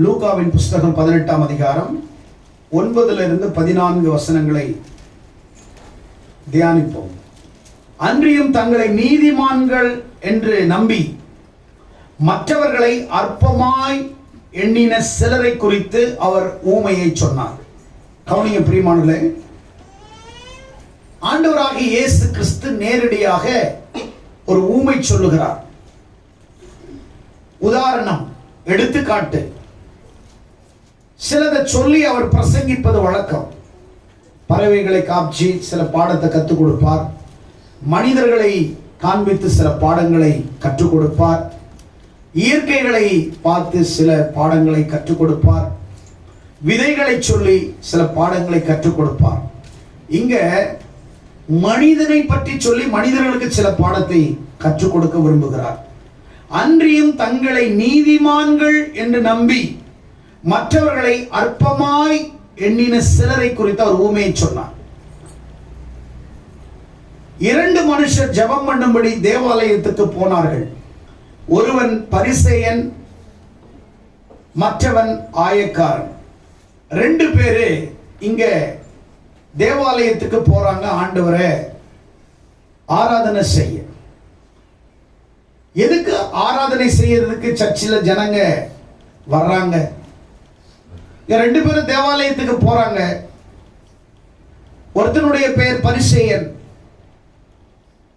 லூகாவின் புஸ்தகம் 18ஆம் அதிகாரம் 9 - 14 வசனங்களை தியானிப்போம். அன்றியும் தங்களை நீதிமான்கள் என்று நம்பி மற்றவர்களை அற்பமாய் எண்ணின சிலரை குறித்து அவர் ஊமையை சொன்னார். கவனிங்க பிரியமானவர்களே, ஆண்டவராகிய இயேசு கிறிஸ்து நேரடியாக ஒரு ஊமை சொல்லுகிறார். உதாரணம், எடுத்துக்காட்டு சிலதை சொல்லி அவர் பிரசங்கிப்பது வழக்கம். பறவைகளை காட்சி சில பாடத்தை கற்றுக் கொடுப்பார். மனிதர்களை காண்பித்து சில பாடங்களை கற்றுக் கொடுப்பார். இயற்கைகளை பார்த்து சில பாடங்களை கற்றுக் கொடுப்பார். விதைகளை சொல்லி சில பாடங்களை கற்றுக் கொடுப்பார். இங்க மனிதனை பற்றி சொல்லி மனிதர்களுக்கு சில பாடத்தை கற்றுக் கொடுக்க விரும்புகிறார். அன்றியும் தங்களை நீதிமான்கள் என்று நம்பி மற்றவர்களை அற்பமாய் எண்ணின சிலரை குறித்து அவர் ஊமையை சொன்னார். 2 மனுஷர் ஜெபம் பண்ணும்படி தேவாலயத்துக்கு போனார்கள். ஒருவன் பரிசேயன், மற்றவன் ஆயக்காரன். 2 பேரு இங்க தேவாலயத்துக்கு போறாங்க ஆண்டவரை ஆராதனை செய்ய. எதுக்கு ஆராதனை செய்யறதுக்கு சர்ச்சில் ஜனங்க வர்றாங்க? 2 பேரும் தேவாலயத்துக்கு போறாங்க. ஒருத்தனுடைய பெயர் பரிசேயன்,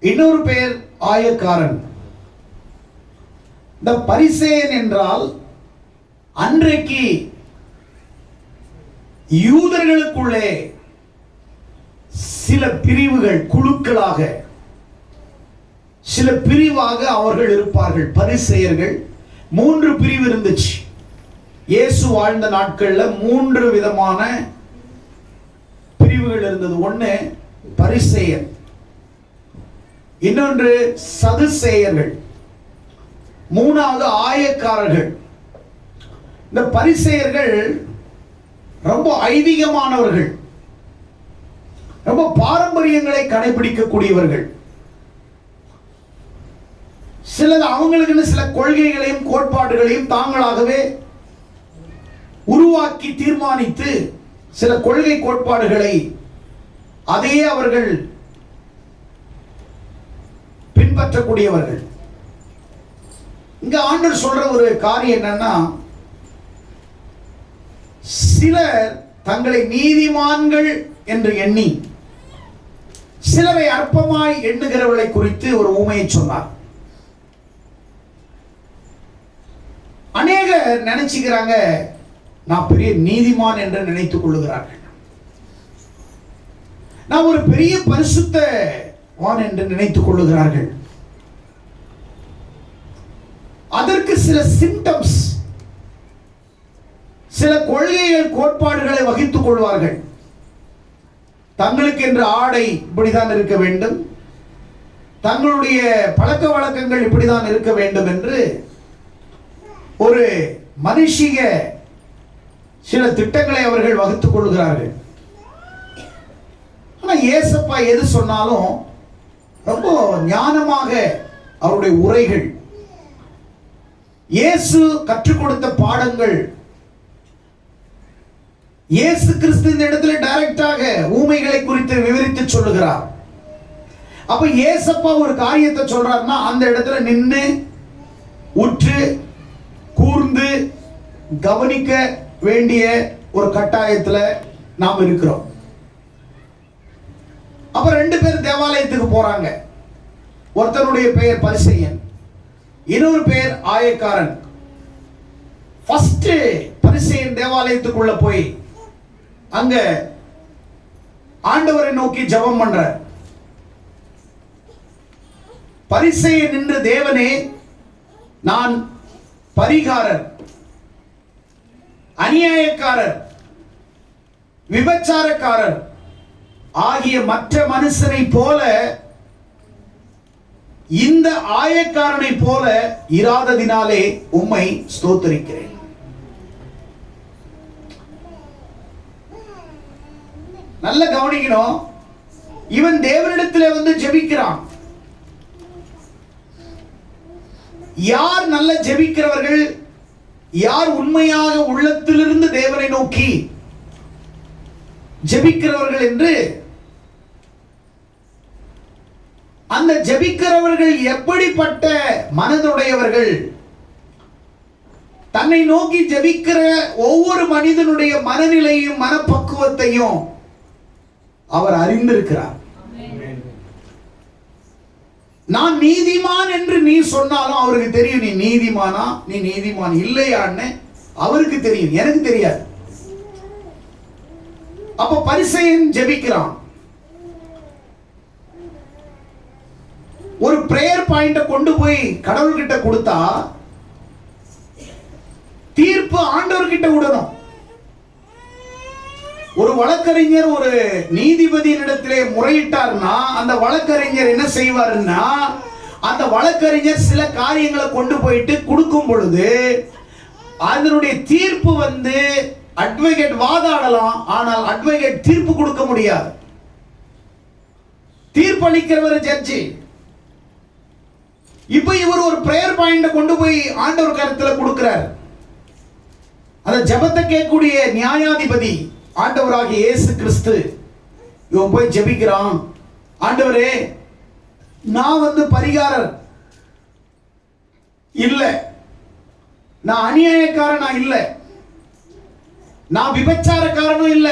இன்னொரு பெயர் ஆயக்காரன். இந்த பரிசேயன் என்றால் அன்றைக்கு யூதர்களுக்குள்ளே சில பிரிவுகள், குழுக்களாக சில பிரிவாக அவர்கள் இருப்பார்கள். பரிசேயர்கள் 3 பிரிவு இருந்துச்சு. இயேசு வாழ்ந்த நாட்கள்ல 3 விதமான பிரிவுகள் இருந்தது. ஒன்று பரிசேயர், இன்னொன்று சதுசேயர்கள், 3வது ஆயக்காரர்கள். இந்த பரிசேயர்கள் ரொம்ப ஐதீகமானவர்கள், ரொம்ப பாரம்பரியங்களை கடைபிடிக்கக்கூடியவர்கள். சிலது அவங்களுக்குன்னு சில கொள்கைகளையும் கோட்பாடுகளையும் தாங்களாகவே உருவாக்கி தீர்மானித்து சில கொள்கை கோட்பாடுகளை அதையே அவர்கள் பின்பற்றக்கூடியவர்கள். இங்க ஆண்டவர் சொல்ற ஒரு காரியம் என்னன்னா, சிலர் தங்களை நீதிமான்கள் என்று எண்ணி சிலரை அற்பமாய் எண்ணுகிறவர்களை குறித்து ஒரு ஊமையை சொன்னார். அநேகர் நினைச்சுக்கிறாங்க, நான் பெரிய நீதிமான் என்று நினைத்துக் கொள்ளுகிறார்கள். நான் ஒரு பெரிய பரிசுத்தவான் என்று நினைத்துக் கொள்ளுகிறார்கள். அதற்கு சில சிம்டம்ஸ், சில கொள்கைகள், கோட்பாடுகளை வகித்துக் கொள்வார்கள். தங்களுக்கு என்ற ஆடை இப்படிதான் இருக்க வேண்டும், தங்களுடைய பழக்க வழக்கங்கள் இப்படிதான் இருக்க வேண்டும் என்று ஒரு மனுஷிக சில திட்டங்களை அவர்கள் வகுத்துக் கொள்கிறார்கள். ஆனால் ஏசப்பா எது சொன்னாலும் ரொம்ப ஞானமாக அவருடைய உரைகள், இயேசு கற்றுக் கொடுத்த பாடங்கள், இயேசு கிறிஸ்து இந்த இடத்துல டைரக்டாக ஊமைகளை குறித்து விவரித்து சொல்லுகிறார். அப்ப ஏசப்பா ஒரு காரியத்தை சொல்றாருன்னா அந்த இடத்துல நின்று உற்று கூர்ந்து கவனிக்க வேண்டிய ஒரு கட்டாயத்தில் நாம் இருக்கிறோம். அப்ப 2 பேர் தேவாலயத்துக்கு போறாங்க. ஒருத்தனுடைய பெயர் பரிசேயன், இன்னொரு பெயர் ஆயக்காரன். ஃபர்ஸ்ட் பரிசேயன் தேவாலயத்துக்குள்ள போய் அங்க ஆண்டவரை நோக்கி ஜெபம் பண்ற. பரிசேயன் நின்று, தேவனே, நான் பரிகாரர், அநியாயக்காரர், விபச்சாரக்காரர் ஆகிய மற்ற மனுஷனை போல இந்த ஆயக்காரனை போல இராததினாலே உம்மை ஸ்தோத்திரிக்கிறேன். நல்ல கவனிக்கணும். இவன் தேவனிடத்தில் வந்து ஜெபிக்கிறான். யார் நல்ல ஜெபிக்கிறவர்கள், யார் உண்மையாக உள்ளத்திலிருந்து தேவனை நோக்கி ஜெபிக்கிறவர்கள் என்று, அந்த ஜெபிக்கிறவர்கள் எப்படிப்பட்ட மனதுடையவர்கள், தன்னை நோக்கி ஜெபிக்கிற ஒவ்வொரு மனிதனுடைய மனநிலையும் மனப்பக்குவத்தையும் அவர் அறிந்திருக்கிறார். நான் நீதிமான் என்று நீ சொன்னாலும் அவருக்கு தெரியும் நீ நீதிமானா நீ நீதிமான் இல்லையான்னு அவருக்கு தெரியும், எனக்கு தெரியாது. அப்ப பரிசேயன் ஜெபிக்கிறான். ஒரு பிரேயர் பாயிண்ட கொண்டு போய் கடவுள்கிட்ட கொடுத்தா தீர்ப்பு ஆண்டவர்கிட்ட விடணும். ஒரு வழக்கறிஞர் ஒரு நீதிபதியினிடத்திலே முறையிட்டார்னா அந்த வழக்கறிஞர் என்ன செய்வார்னா, அந்த வழக்கறிஞர் சில காரியங்களை கொண்டு போயிட்டு கொடுக்கும் பொழுது அதனுடைய தீர்ப்பு அட்வொகேட் வாதாடலாம், ஆனால் அட்வொகேட் தீர்ப்பு கொடுக்க முடியாது. தீர்ப்பளிக்கிறவர் ஜட்ஜி. இப்ப இவர் ஒரு பிரேயர் பாயிண்ட கொண்டு போய் ஆண்டவர் கருத்துல கொடுக்கிறார். அந்த ஜெபத்தை கேட்கக்கூடிய நியாயாதிபதி ஆண்டவராகிய இயேசு கிறிஸ்து. இவன் போய் ஜெபிக்கிறான். ஆண்டவரே, நான் பரிகாரர் இல்ல, நான் அநியாயக்காரன் இல்ல, நான் விபச்சாரக்காரனும் இல்ல.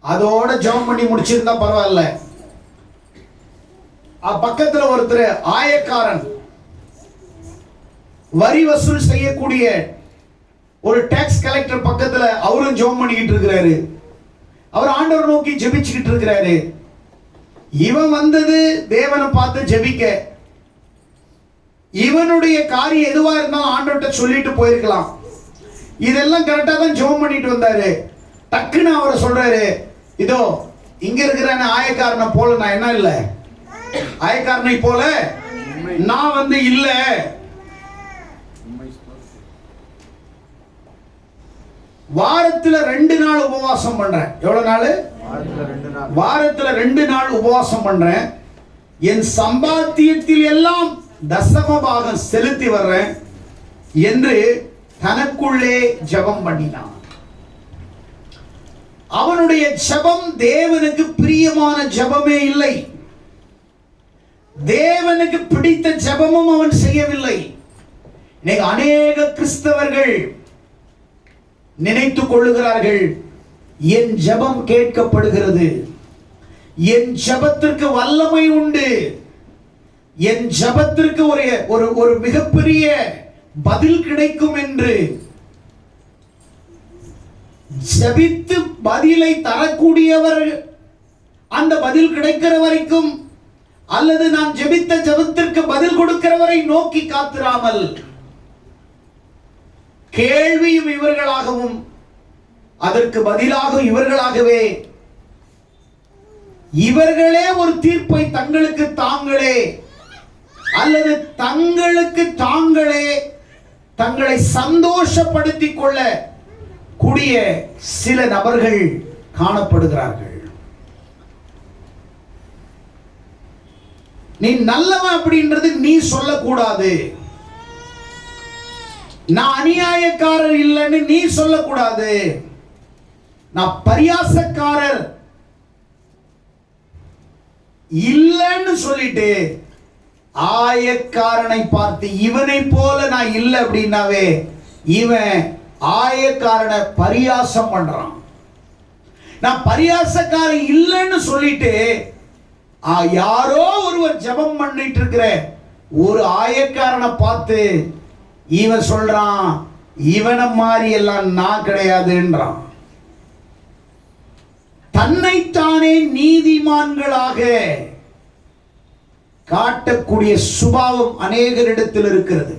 அதோட ஜெபம் பண்ணி முடிச்சிருந்தா பரவாயில்ல. பக்கத்துல ஒருத்தர் ஆயக்காரன், வரி வசூல் செய்யக்கூடிய ஒரு டாக்ஸ் கலெக்டர் பக்கத்துல அவரும் ஜெபம் பண்ணிக்கிட்டு இருக்கிறாரு. அவர் ஆண்டவர் நோக்கி ஜெபிச்சுக்கிட்டு இருக்கிறாரு. இவன் தேவனை பார்த்து ஜெபிக்க, இவனுடைய காரியம் எதுவா இருந்தாலும் ஆண்டவர்கிட்ட சொல்லிட்டு போயிருக்கலாம். இதெல்லாம் கரெக்டா தான் ஜெபம் பண்ணிட்டு வந்தாரு. டக்குன்னு அவரை சொல்றாரு, இதோ இங்க இருக்கிற ஆயக்காரனை போல நான் என்ன இல்ல, ஆயக்காரனை போல நான் இல்ல. வாரத்துல 2 நாள் உபவாசம் பண்றேன். எவ்வளவு நாள்? வாரத்துல 2 நாள் உபவாசம் பண்றேன். என் சம்பாத்தியத்தில் எல்லாம் தசம பாகம் செலுத்தி வர்றேன் என்று தனக்குள்ளே ஜெபம் பண்ணினான். அவனுடைய ஜெபம் தேவனுக்கு பிரியமான ஜெபமே இல்லை. தேவனுக்கு பிடித்த ஜெபமும் அவன் செய்யவில்லை. இன்னைக்கு அநேக கிறிஸ்தவர்கள் நினைத்துக் கொள்ளுகிறார்கள், என் ஜெபம் கேட்கப்படுகிறது, என் ஜெபத்திற்கு வல்லமை உண்டு, என் ஜெபத்திற்கு ஒரு மிகப்பெரிய பதில் கிடைக்கும் என்று. ஜெபித்து பதிலை தரக்கூடியவர் அந்த பதில் கிடைக்கிற வரைக்கும், அல்லது நான் ஜெபித்த ஜெபத்திற்கு பதில் கொடுக்கிறவரை நோக்கி காத்திராமல் கேள்வியும் இவர்களாகவும் அதற்கு பதிலாக இவர்களாகவே இவர்களே ஒரு தீர்ப்பை தங்களுக்கு தாங்களே அல்லது தங்களுக்கு தாங்களே தங்களை சந்தோஷப்படுத்திக் கொள்ள கூடிய சில நபர்கள் காணப்படுகிறார்கள். நீ நல்லவன் அப்படின்றது நீ சொல்லக்கூடாது. நான் அநியாயக்காரர் இல்லைன்னு நீ சொல்லக்கூடாது. நான் பரியாசக்காரர் இல்லைன்னு சொல்லிட்டு ஆயக்காரனை பார்த்து இவனை போல நான் இல்லை அப்படின்னாவே இவன் ஆயக்காரனை பரியாசம் பண்றான். நான் பரியாசக்காரன் இல்லைன்னு சொல்லிட்டு யாரோ ஒருவர் ஜெபம் பண்ணிட்டு இருக்கிற ஒரு ஆயக்காரனை பார்த்து இவன் சொல்றான், இவனை மாதிரி எல்லாம் நான் கிடையாதுன்றான். தன்னைத்தானே நீதிமான்களாக காட்டக்கூடிய சுபாவம் அநேகரிடத்தில் இருக்கிறது.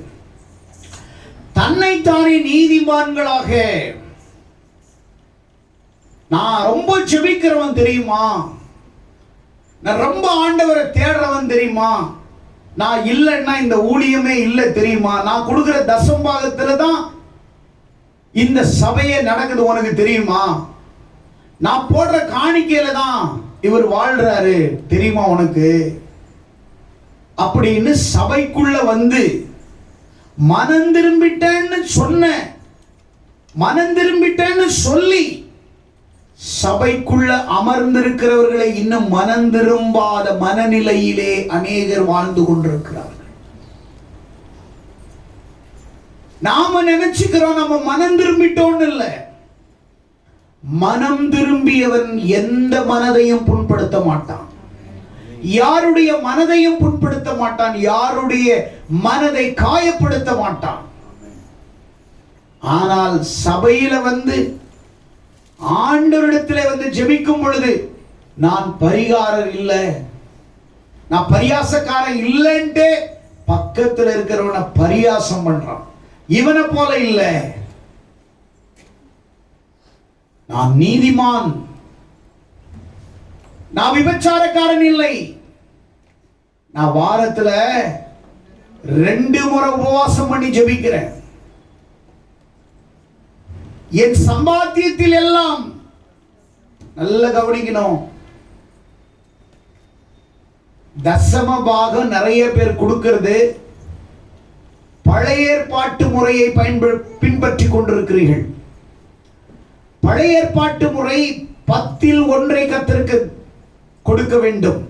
தன்னைத்தானே நீதிமான்களாக, நான் ரொம்ப ஜெபிக்கிறவன் தெரியுமா, நான் ரொம்ப ஆண்டவரை தேடுறவன் தெரியுமா, நான் இல்லைன்னா இந்த ஊழியமே இல்லை தெரியுமா, நான் கொடுக்கிற தசம்பாகத்துல தான் இந்த சபையே நடக்குது உனக்கு தெரியுமா, நான் போடுற காணிக்கையில தான் இவர் வாழ்றாரு தெரியுமா உனக்கு அப்படின்னு சபைக்குள்ள வந்து மனம் திரும்பிட்டேன்னு சொன்ன, மனம் திரும்பிட்டேன்னு சொல்லி சபைக்குள்ள அமர்ந்திருக்கிறவர்களை இன்னும் மனம் திரும்பாத மனநிலையிலே அநேகர் வாழ்ந்து கொண்டிருக்கிறார்கள். நாம நினைச்சுக்கிறோம் நம்ம மனம் திரும்பிட்டோன்னு இல்ல. மனம் திரும்பியவன் எந்த மனதையும் புண்படுத்த மாட்டான், யாருடைய மனதையும் புண்படுத்த மாட்டான், யாருடைய மனதை காயப்படுத்த மாட்டான். ஆனால் சபையில வந்து ஆண்டவரிடத்தில் வந்து ஜெபிக்கும் பொழுது நான் பரிகாரர் இல்லை, நான் பரியாசக்காரன் இல்லைன்ட்டு பக்கத்தில் இருக்கிறவனை பரியாசம் பண்றான். இவனை போல இல்லை, நான் நீதிமான், நான் விபச்சாரக்காரன் இல்லை, நான் வாரத்துல 2 முறை உபவாசம் பண்ணி ஜெபிக்கிறேன், என் சம்பாத்தியத்தில் எல்லாம், நல்ல கவனிக்கணும், தசம பாகம் நிறைய பேர் கொடுக்கிறது பழைய ஏற்பாட்டு முறையை பின்பற்றி கொண்டிருக்கிறீர்கள். பழைய ஏற்பாட்டு முறை 10ல் 1 கர்த்தருக்கு கொடுக்க வேண்டும்.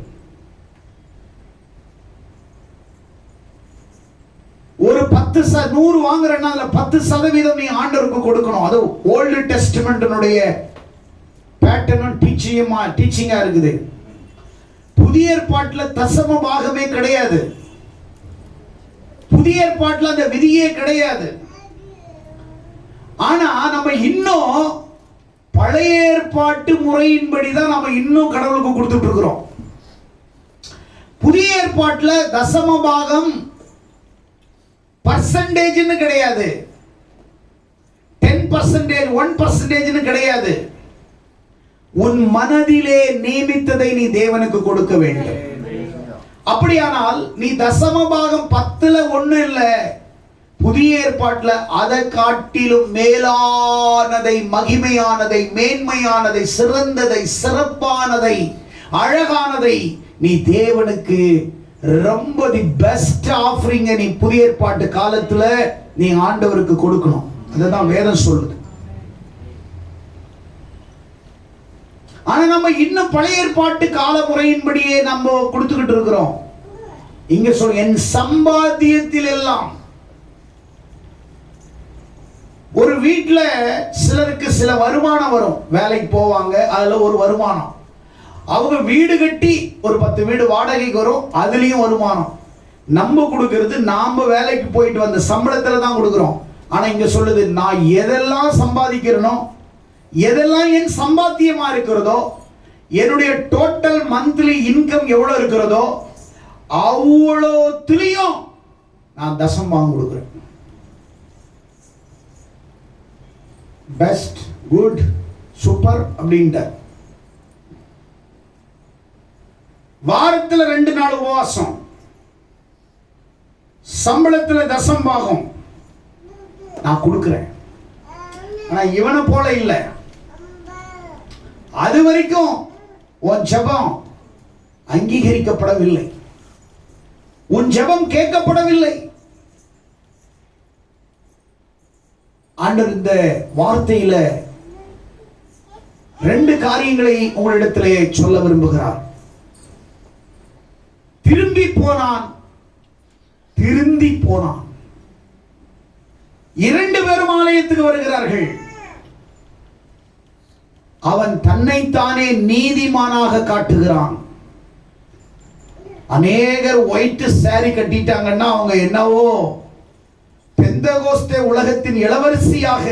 ஒரு 100 வாங்குறேன்னா அதுல 10% நீ ஆண்டவருக்கு கொடுக்கணும். அது ஓல்டு டெஸ்டமென்ட்னுடைய பேட்டர்னும் டீச்சிங்கா இருக்குது. புதிய ஏற்பாட்டில் தசம பாகமே கிடையாது, புதிய ஏற்பாட்டில் அந்த விதியே கிடையாது. ஆனா நம்ம இன்னும் பழைய ஏற்பாட்டு முறையின்படி தான் நம்ம இன்னும் கடவுளுக்கு கொடுத்துட்டு இருக்கிறோம். புதிய ஏற்பாட்டில் தசம பாகம் பர்சன்டேஜ்னு கிடையாது, 10%, 1% கிடையாது. உன் மனதிலே நியமித்ததை நீ தேவனுக்கு கொடுக்க வேண்டும். அப்படியானால் நீ தசம பாகம் 10ல் 1 இல்ல, புதிய ஏற்பாட்டில் அதை காட்டிலும் மேலானதை, மகிமையானதை, மேன்மையானதை, சிறந்ததை, சிறப்பானதை, அழகானதை நீ தேவனுக்கு ரொம்ப தி பெஸ்ட் ஆஃபரிங் நீ புதிய ஏற்பாட்டு காலத்துல நீ ஆண்டவருக்கு கொடுக்கணும். அதுதான் வேதம் சொல்லுது. ஆனா நம்ம இன்னும் பழைய ஏற்பாட்டு கால முறையின்படியே நம்ம கொடுத்துக்கிட்டு இருக்கிறோம். இங்க சொல்ல என் சம்பாத்தியத்தில் எல்லாம். ஒரு வீட்டுல சிலருக்கு சில வருமானம் வரும், வேலைக்கு போவாங்க, அதுல ஒரு வருமானம். அவங்க வீடு கட்டி ஒரு 10 வீடு வாடகைக்கு வரும், அதுலயும் வருமானம். நம்ம கொடுக்கிறது நாம வேலைக்கு போயிட்டு வந்த சம்பளத்துல தான் கொடுக்கிறோம். ஆனா இங்க சொல்லுது, நான் எதெல்லாம் சம்பாதிக்கிறனோ, எதெல்லாம் என் சம்பாத்தியமா இருக்கிறதோ, என்னுடைய டோட்டல் மந்த்லி இன்கம் எவ்வளவு இருக்கிறதோ அவ்வளோத்துலயும் நான் தசமபாகம் கொடுக்கிறேன். பெஸ்ட், குட், சூப்பர் அப்படின்ட்ட. வாரத்தில் 2 நாள் உபவாசம், சம்பளத்தில் தசமபாகம் நான் கொடுக்கிறேன். ஆனா இவனை போல இல்லை. அது வரைக்கும் உன் ஜெபம் அங்கீகரிக்கப்படவில்லை, உன் ஜெபம் கேட்கப்படவில்லை. ஆண்டவர் இந்த வார்த்தையில 2 காரியங்களை உங்களிடத்திலே சொல்ல விரும்புகிறார். திரும்பி போனான், திருந்தி போனான். 2 பேரும் ஆலயத்துக்கு வருகிறார்கள். அவன் தன்னைத்தானே நீதிமானாக காட்டுகிறான். அநேகர் ஒயிட் சாரி கட்டிட்டாங்கன்னா அவங்க என்னவோ பெந்தகோஸ்தே உலகத்தின் இளவரசியாக,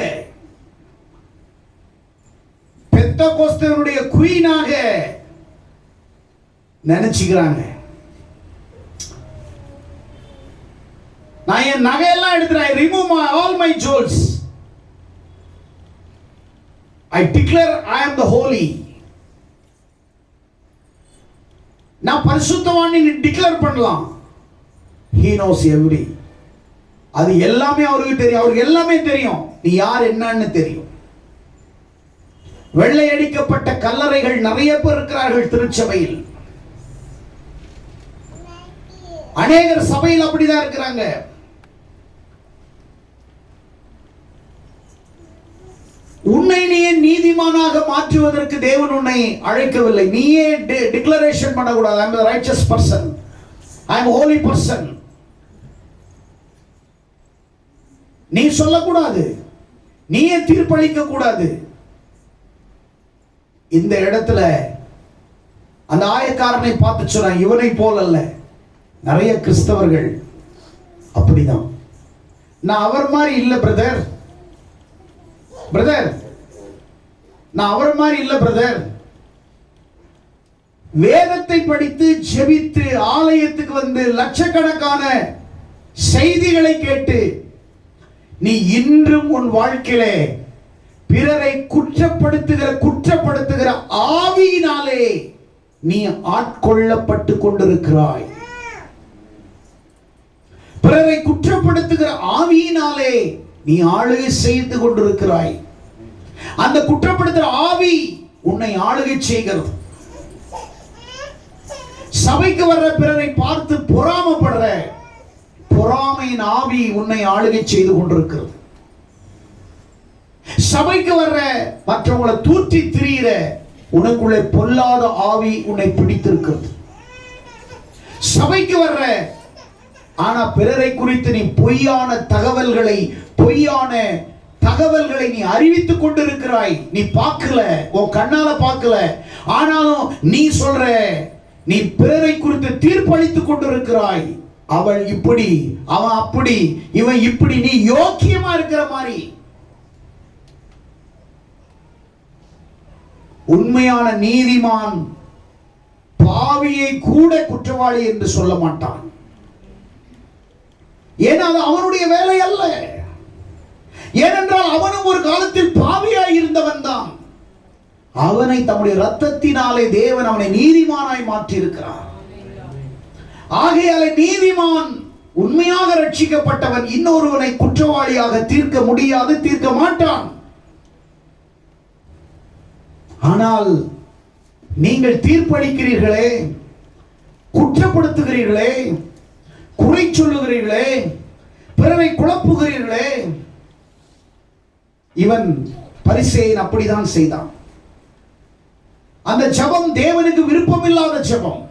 பெந்தகோஸ்தேனுடைய குயினாக நினைச்சுக்கிறாங்க. நான் என் நகையெல்லாம் எடுத்துறேன், remove all my jewels, I declare I am the holy. நான் பரிசுத்தவான் நீ டிக்ளேர் பண்ணலாம். He knows every. அது எல்லாமே அவருக்கு தெரியும், அவருக்கு எல்லாமே தெரியும், நீ யார் என்னன்னு தெரியும். வெள்ளை அடிக்கப்பட்ட கல்லறைகள் நிறைய பேர் இருக்கிறார்கள் திருச்சபையில். அநேகர் சபையில் அப்படிதான் இருக்கிறாங்க. உன்னை நீயே நீதிமானாக மாற்றுவதற்கு தேவன் உன்னை அழைக்கவில்லை. நீயே டிக்ளரேஷன் பண்ணக்கூடாது, ஐ அம் a righteous person, I am a holy person. நீ சொல்லக்கூடாது, நீயே தீர்ப்பளிக்க கூடாது. இந்த இடத்துல அந்த ஆயக்காரனை பார்த்து சொன்னான், இவனை போல் அல்ல. நிறைய கிறிஸ்தவர்கள் அப்படிதான். நான் அவர் மாதிரி இல்ல பிரதர், நான் அவர் மாதிரி இல்ல பிரதர். வேதத்தை படித்து ஜெபித்து ஆலயத்துக்கு வந்து லட்சக்கணக்கான செய்திகளை கேட்டு நீ இன்றும் உன் வாழ்க்கையிலே பிறரை குற்றப்படுத்துகிற ஆவியினாலே நீ ஆட்கொள்ளப்பட்டு கொண்டிருக்கிறாய். பிறரை குற்றப்படுத்துகிற ஆவியினாலே நீ ஆளுகை செய்து கொண்டிருக்கிறாய். அந்த குற்றப்படுத்துகிற ஆவி உன்னை ஆளுகை செய்கிறது. சபைக்கு வர்ற பிறரை பார்த்து பொறாமைப்படுற பொறாமையின் ஆவி உன்னை ஆளுகை செய்து கொண்டிருக்கிறது. சபைக்கு வர்ற மற்றவங்களை தூற்றி திரிகிற உனக்குள்ளே பொல்லாத ஆவி உன்னை பிடித்திருக்கிறது. சபைக்கு வர்ற ஆனா பிறரை குறித்து நீ பொய்யான தகவல்களை நீ அறிவித்துக் கொண்டிருக்கிறாய். நீ பார்க்கல, உன் கண்ணால பார்க்கல, ஆனாலும் நீ சொல்ற, நீ பிறரை குறித்து தீர்ப்பளித்துக் கொண்டிருக்கிறாய். அவள் இப்படி, அவன் அப்படி, இவன் இப்படி, நீ யோக்கியமா இருக்கிற மாதிரி. உண்மையான நீதிமான் பாவியை கூட குற்றவாளி என்று சொல்ல மாட்டான். ஏன்னா அது அவனுடைய வேலை அல்ல. ஏனென்றால் அவனும் ஒரு காலத்தில் பாவியாய் இருந்தவன் தான். அவனை தம்முடைய இரத்தத்தினாலே தேவன் அவனை நீதிமானாய் மாற்றி இருக்கிறார். ஆகையாலே நீதிமான், உண்மையாக ரட்சிக்கப்பட்டவன் இன்னொருவனை குற்றவாளியாக தீர்க்க முடியாது, தீர்க்க மாட்டான். ஆனால் நீங்கள் தீர்ப்பளிக்கிறீர்களே, குற்றப்படுத்துகிறீர்களே, குறை சொல்லுகிறீர்களே, பிறரை குழப்புகிறீர்களே. இவன் பரிசேயன் அப்படிதான் செய்தான். அந்த ஜெபம் தேவனுக்கு விருப்பமில்லாத ஜெபம்,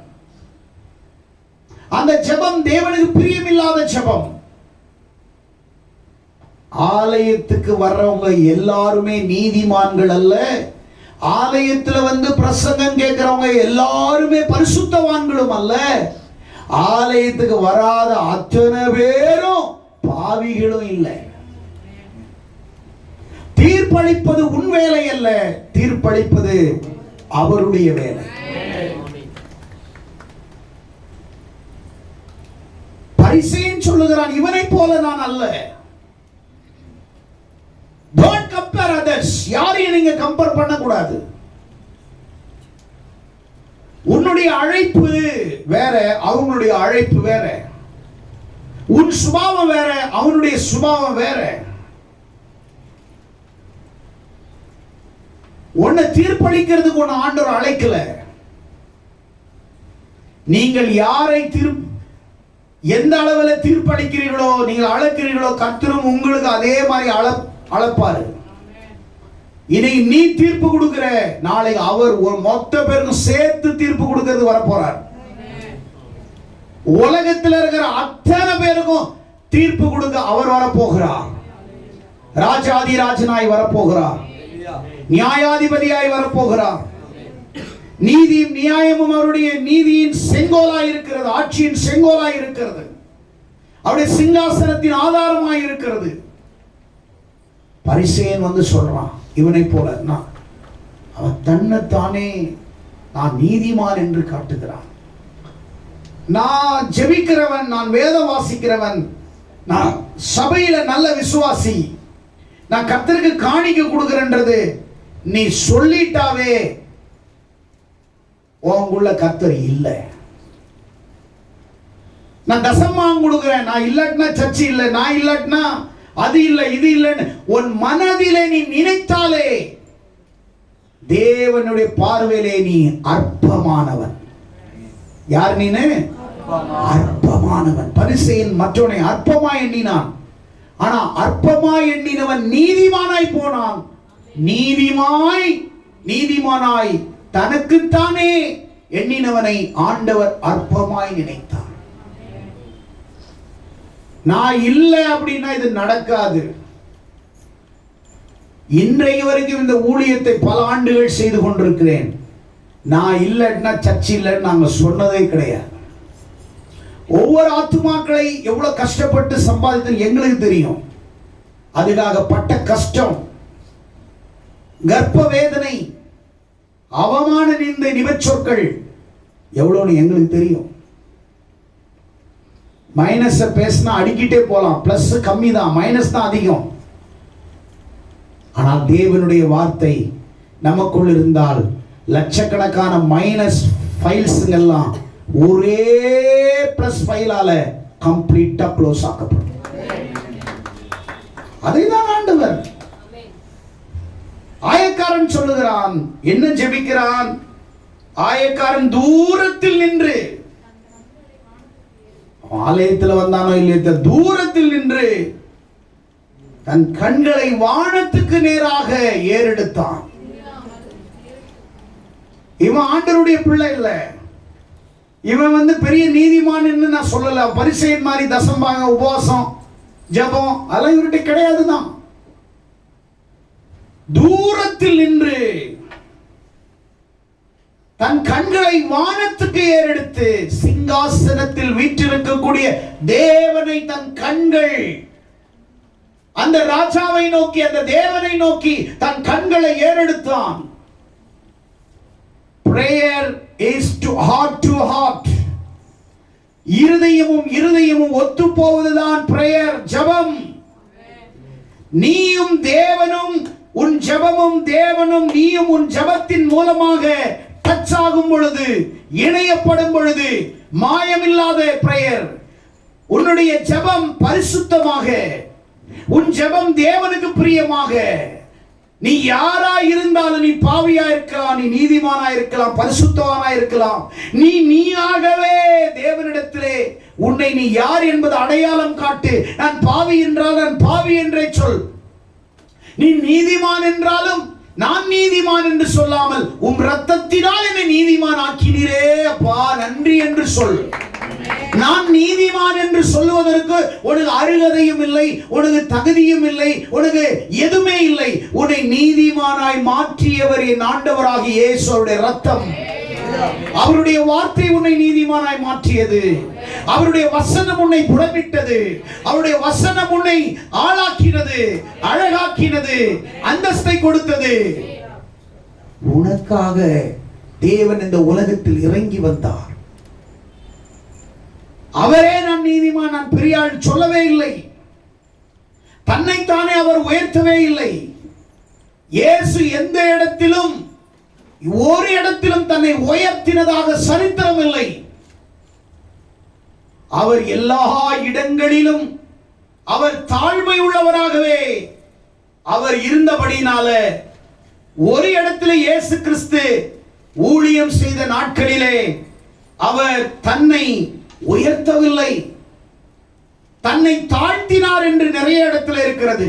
அந்த ஜெபம் தேவனுக்கு பிரியமில்லாத ஜெபம். ஆலயத்துக்கு வர்றவங்க எல்லாருமே நீதிமான்கள் அல்ல. ஆலயத்தில் வந்து பிரசங்கம் கேட்கிறவங்க எல்லாருமே பரிசுத்தவான்களும் அல்ல. ஆலயத்துக்கு வராத அத்தனை பேரும் பாவிகளும் இல்லை. தீர்ப்பளிப்பது உன் வேலை அல்ல, தீர்ப்பளிப்பது அவருடைய வேலை. பரிசேயன் சொல்லுகிறான், இவனை போல நான் அல்ல. Don't compare others. யாரையும் நீங்க கம்பேர் பண்ண கூடாது. உன்னுடைய அழைப்பு வேற, அவங்களுடைய அழைப்பு வேற. உன் சுபாவம் வேற, அவனுடைய சுபாவம் வேற. உன்னை தீர்ப்பளிக்கிறதுக்கு உன்னை ஆண்டவர் அழைக்கல. நீங்கள் யாரை எந்த அளவில் தீர்ப்பளிக்கிறீர்களோ, நீங்கள் அழைக்கிறீர்களோ, கர்த்தரும் உங்களுக்கு அதே மாதிரி அளப்பாரு. இனி நீ தீர்ப்பு கொடுக்கிற, நாளை அவர் மொத்த பேருக்கும் சேர்த்து தீர்ப்பு கொடுக்கிறது வரப்போறார். உலகத்தில் இருக்கிற அத்தனை பேருக்கும் தீர்ப்பு கொடுக்க அவர் வரப்போகிறார். ராஜாதி ராஜனாய் வரப்போகிறார், நியாயாதிபதியாய் வரப்போகிறார். நீதியும் நியாயமும் அவருடைய நீதியின் செங்கோலாய் இருக்கிறது, ஆட்சியின் செங்கோலாய் இருக்கிறது, அவருடைய சிங்காசனத்தின் ஆதாரமாய் இருக்கிறது. பரிசேயன் வந்து சொல்றான், இவனை போல அவன் தன்னைத்தானே நான் நீதிமான் என்று காட்டுகிறான். நான் ஜெபிக்கிறவன், நான் வேதம் வாசிக்கிறவன், நான் சபையில நல்ல விசுவாசி, நான் கர்த்தருக்கு காணிக்கை கொடுக்கிறேன்றது நீ சொல்லிட்டாவே உங்களுள்ள கர்த்தர் இல்லை. நான் தசமாம் கொடுக்கிறேன், நான் இல்லாட்டினா சர்ச்சை இல்லை, நான் இல்லாட்டினா அது இல்லை, இது இல்லைன்னு உன் மனதிலே நீ நினைத்தாலே தேவனுடைய பார்வையிலே நீ அற்பமானவன். யார் நீனு? அற்பமானவன். பரிசேயன் மற்றவனை அற்பமாய் எண்ணினான். ஆனா அற்பமாய் எண்ணினவன் நீதிமானாய் போனான், நீதிமானாய் தனக்குத்தானே எண்ணினவனை ஆண்டவர் அற்பமாய் நினைத்தார். நான் இல்லை அப்படின்னா இது நடக்காது. இன்றைக்கு வரைக்கும் இந்த ஊழியத்தை பல ஆண்டுகள் செய்து கொண்டிருக்கிறேன். நான் இல்லைன்னா சர்ச்சை இல்லைன்னு நாங்க சொன்னதே கிடையாது. ஒவ்வொரு ஆத்துமாக்களை எவ்வளவு கஷ்டப்பட்டு சம்பாதித்து எங்களுக்கு தெரியும். அதுக்காக பட்ட கஷ்டம், கர்ப்ப வேதனை, அவமான நிந்தை, நிபச்சொற்கள் எவ்வளவுன்னு எங்களுக்கு தெரியும். மைனஸ் பேசினா அடிக்கிட்டே போலாம், பிளஸ் கம்மி தான், மைனஸ் தான் அதிகம். ஆனால் தேவனுடைய வார்த்தை நமக்குள் இருந்தால் லட்சக்கணக்கான மைனஸ் ஃபைல்ஸ் எல்லாம் ஒரே பிளஸ் ஃபைலால கம்ப்ளீட்டா க்ளோஸ் ஆக்கப்படும். அதைதான் ஆண்டவர். ஆயக்காரன் சொல்லுகிறான், என்ன ஜெபிக்கிறான்? ஆயக்காரன் தூரத்தில் நின்று, ஆலயத்தில் வந்தானோ இல்லையோ, தூரத்தில் நின்று தன் கண்களை வானத்துக்கு நேராக ஏறெடுத்தான். இவன் ஆண்டவருடைய பிள்ளை இல்ல. இவன் பெரிய நீதிமான் என்று நான் சொல்லல. பரிசேயன் மாதிரி தசம்பாங்க, உபவாசம், ஜெபம் அதெல்லாம் இவர்கிட்ட கிடையாதுதான். தூரத்தில் நின்று தன் கண்களை வானத்துக்கு ஏறெடுத்து சிங்காசனத்தில் வீற்றிருக்கக்கூடிய தேவனை தன் கண்கள் அந்த ராஜாவை நோக்கி, அந்த தேவனை நோக்கி தன் கண்களை ஏறெடுத்தான். Prayer is to heart. இருதயமும் ஒத்து போவதுதான் பிரேயர், ஜெபம். நீயும் தேவனும், உன் ஜெபமும் தேவனும், நீயும் உன் ஜெபத்தின் மூலமாக டச் ஆகும் பொழுது, இணையப்படும் பொழுது, மாயமில்லாத பிரேயர். உன்னுடைய ஜெபம் பரிசுத்தமாக, உன் ஜெபம் தேவனுக்கு பிரியமாக. நீ யாரா இருந்தாலும், நீ பாவியா இருக்கலாம், நீ நீதிமானா இருக்கலாம், பரிசுத்தவானா இருக்கலாம், நீயாகவே தேவனிடத்திலே உன்னை நீ யார் என்பது அடையாளம் காட்டு. நான் பாவி என்றால் நான் பாவி என்றே சொல். நீ நீதிமான் என்றாலும் நான் நீதிமான் என்று சொல்லாமல், உம் இரத்தத்தினால் என்னை நீதிமான் ஆக்கினீரே அப்பா நன்றி என்று சொல். நான் நீதிமான் என்று சொல்லுவதற்கு உனக்கு அருகதையும் இல்லை, உனக்கு தகுதியும் இல்லை, உனக்கு எதுவுமே இல்லை. உன்னை நீதிமானாய் மாற்றியவர் என் ஆண்டவராகிய இயேசுவுடைய இரத்தம். அவருடைய வார்த்தை உன்னை நீதிமானாய் மாற்றியது. அவருடைய வசனம் உன்னை புடமிட்டது. அவருடைய வசனம் உன்னை ஆளாக்கினது, அழகாக்கினது, அந்தஸ்தை கொடுத்தது. உனக்காக தேவன் இந்த உலகத்தில் இறங்கி வந்தார். அவரே நான் நீதிமான், நான் பெரிய ஆள் சொல்லவே இல்லை. தன்னைத்தானே அவர் உயர்த்தவே இல்லை. இயேசு எந்த இடத்திலும், ஒரு இடத்திலும் தன்னை உயர்த்தினதாக சரித்திரம் இல்லை. அவர் எல்லா இடங்களிலும் அவர் தாழ்மை உள்ளவராகவே அவர் இருந்தபடினால, ஒரு இடத்துல இயேசு கிறிஸ்து ஊழியம் செய்த நாட்களிலே அவர் தன்னை உயர்த்தவில்லை, தன்னை தாழ்த்தினார் என்று நிறைய இடத்துல இருக்கிறது.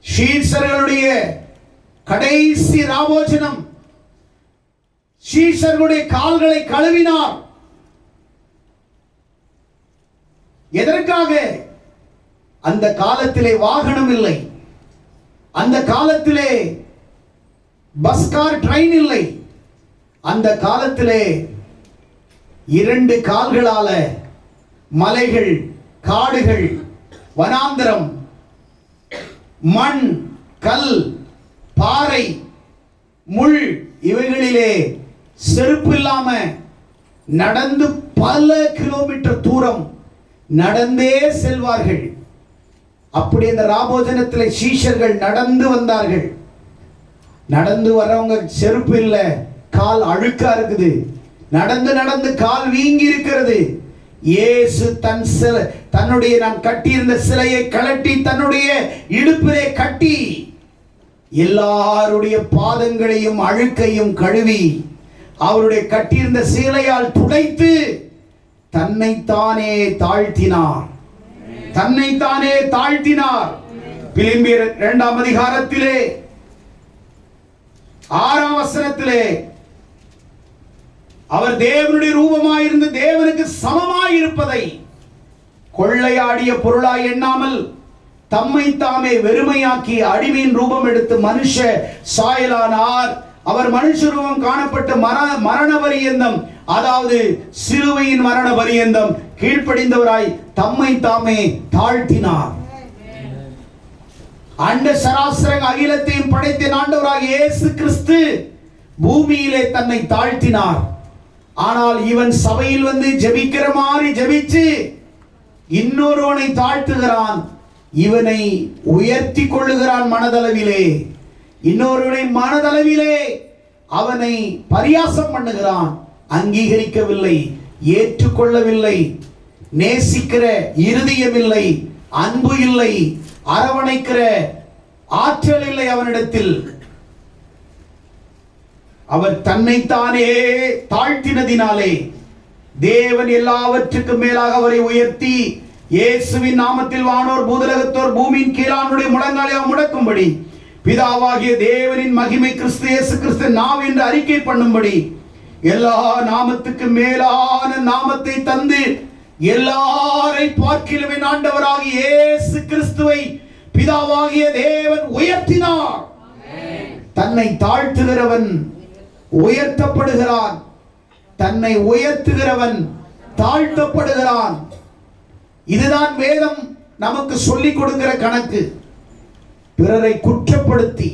சீஷர்களுடைய கடைசி ராபோஜனம், சீஷர்களுடைய கால்களை கழுவினார். எதற்காக? அந்த காலத்திலே வாகனம் இல்லை, அந்த காலத்திலே பஸ் கார் ட்ரெயின் இல்லை. அந்த காலத்திலே 2 கால்களால மலைகள், காடுகள், வனாந்தரம், மண், கல், பாறை, முள் இவைகளிலே செருப்பு இல்லாம நடந்து பல கிலோமீட்டர் தூரம் நடந்தே செல்வார்கள். அப்படி அந்த ராபோஜனத்தில் சீஷர்கள் நடந்து வந்தார்கள். நடந்து வரவங்க செருப்பு இல்லை, கால் அழுக்கா இருக்குது, நடந்து நடந்து கால் வீங்கி இருக்கிறது. இயேசு தன்னுடைய நான் கட்டியிருந்த சிலையை கழட்டி தன்னுடைய இடுப்பிலே கட்டி எல்லாருடைய பாதங்களையும் அழுக்கையும் கழுவி அவருடைய கட்டியிருந்த சீலையால் துடைத்து தன்னைத்தானே தாழ்த்தினார். தன்னைத்தானே தாழ்த்தினார். பிலிப்பியர் 2ஆம் அதிகாரத்திலே 6ஆம் வசனத்திலே அவர் தேவனுடைய ரூபமாயிருந்து தேவனுக்கு சமமாயிருப்பதை கொள்ளையாடிய பொருளாய் எண்ணாமல் தம்மை தாமே வெறுமையாக்கி அடிமையின் ரூபம் எடுத்து மனுஷ சாயலானார். அவர் மனுஷ ரூபம் காணப்பட்ட மரண பரியந்தம், அதாவது சிலுவையின் மரண பரியந்தம் கீழ்ப்படிந்தவராய் தம்மை தாமே தாழ்த்தினார். அண்ட சராசர அகிலத்தையும் படைத்த ஆண்டவராக இயேசு கிறிஸ்து பூமியிலே தன்னை தாழ்த்தினார். ஆனால் இவன் சபையில் வந்து ஜெபிக்கிற மாதிரி ஜெபிச்சு இன்னொருவனை தாழ்த்துகிறான், இவனை உயர்த்தி கொள்ளுகிறான் மனதளவிலே, இன்னொருவனை மனதளவிலே அவனை பரியாசம் பண்ணுகிறான். அங்கீகரிக்கவில்லை, ஏற்றுக்கொள்ளவில்லை, நேசிக்கிற இருதயம் இல்லை, அன்பு இல்லை, அரவணைக்கிற ஆற்றல் இல்லை அவனிடத்தில். அவர் தன்னைத்தானே தாழ்த்தினதினாலே தேவன் எல்லாவற்றுக்கும் மேலாக அவரை உயர்த்தி இயேசுவின் நாமத்தில் வானோர் பூதலகத்தோர் பூமியின் கீழானுடைய முழங்காலை முடக்கும்படி பிதாவாகிய தேவனின் மகிமை கிறிஸ்து இயேசு கிறிஸ்து நாம் என்று அறிக்கை பண்ணும்படி எல்லா நாமத்துக்கு மேலான நாமத்தை தந்து எல்லாரை பார்க்கிலுமே ஆண்டவராகிய இயேசு கிறிஸ்துவை பிதாவாகிய தேவன் உயர்த்தினார். தன்னை தாழ்த்துகிறவன் உயர்த்தப்படுகிறான், தன்னை உயர்த்துகிறவன் தாழ்த்தப்படுகிறான். இதுதான் வேதம் நமக்கு சொல்லிக் கொடுக்கிற கணக்கு. பிறரை குற்றப்படுத்தி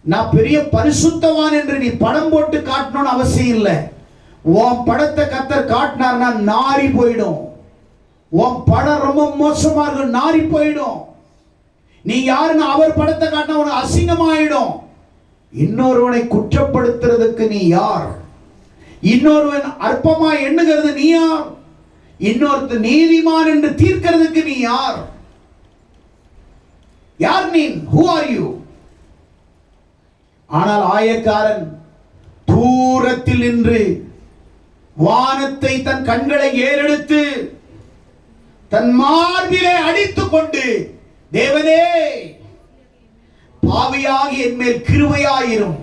நான் பெரிய பரிசுத்தவான் என்று நீ படம் போட்டு காட்டணும்னு அவசியம் இல்லை. உன் படத்தை கர்த்தர் காட்டினார்னா நாரி போயிடும். உன் படம் ரொம்ப மோசமா இருக்கு, நாரி போயிடும். நீ யாருன்னு அவர் படத்தை காட்டினா உனக்கு அசிங்கமாயிடும். இன்னொருவனை குற்றப்படுத்துறதுக்கு நீ யார்? இன்னொருவன் அற்பமா எண்ணுகிறது நீ யார்? இன்னொருத்த நீதிமான் என்று தீர்க்கிறதுக்கு நீ யார்? யார் நீ? Who are you? ஆனால் ஆயக்காரன் தூரத்தில் நின்று வானத்தை தன் கண்களை ஏறெடுத்து தன் மார்பிலே அடித்துக் கொண்டு, தேவனே பாவியாகி என் மேல் கிருபையாயிரும்.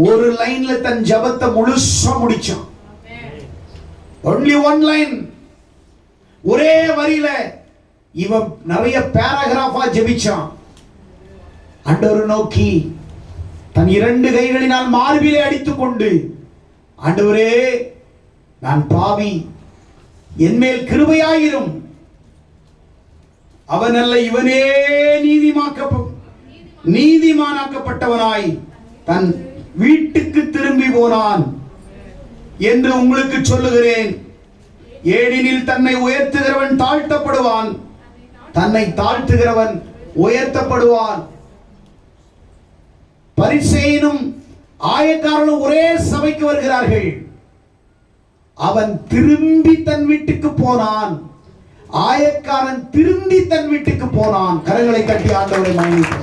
ஒரு லைன்ல தன் ஜபத்தை முழுசா முடிச்சான். only one line, ஒரே வரியில இவன் நிறைய பேராகிராஃபா ஜெபிச்சான். ஆண்டவரை நோக்கி தன் 2 கைகளினால் மார்பிலே அடித்துக் கொண்டு, ஆண்டவரே நான் பாவி, என் மேல் கிருபையாயிரும். அவன் அல்ல, இவனே நீதிமானாக்கப்பட்டவனாய் தன் வீட்டுக்கு திரும்பி போனான் என்று உங்களுக்கு சொல்லுகிறேன். ஏனெனில் தன்னை உயர்த்துகிறவன் தாழ்த்தப்படுவான், தன்னை தாழ்த்துகிறவன் உயர்த்தப்படுவான். பரிசேயனும் ஆயக்காரனும் ஒரே சபைக்கு வருகிறார்கள். அவன் திரும்பி தன் வீட்டுக்கு போனான், ஆயக்காரன் திரும்பி தன் வீட்டுக்கு போனான். கரங்களை கட்டி ஆண்டவரை மகிழ்ந்து.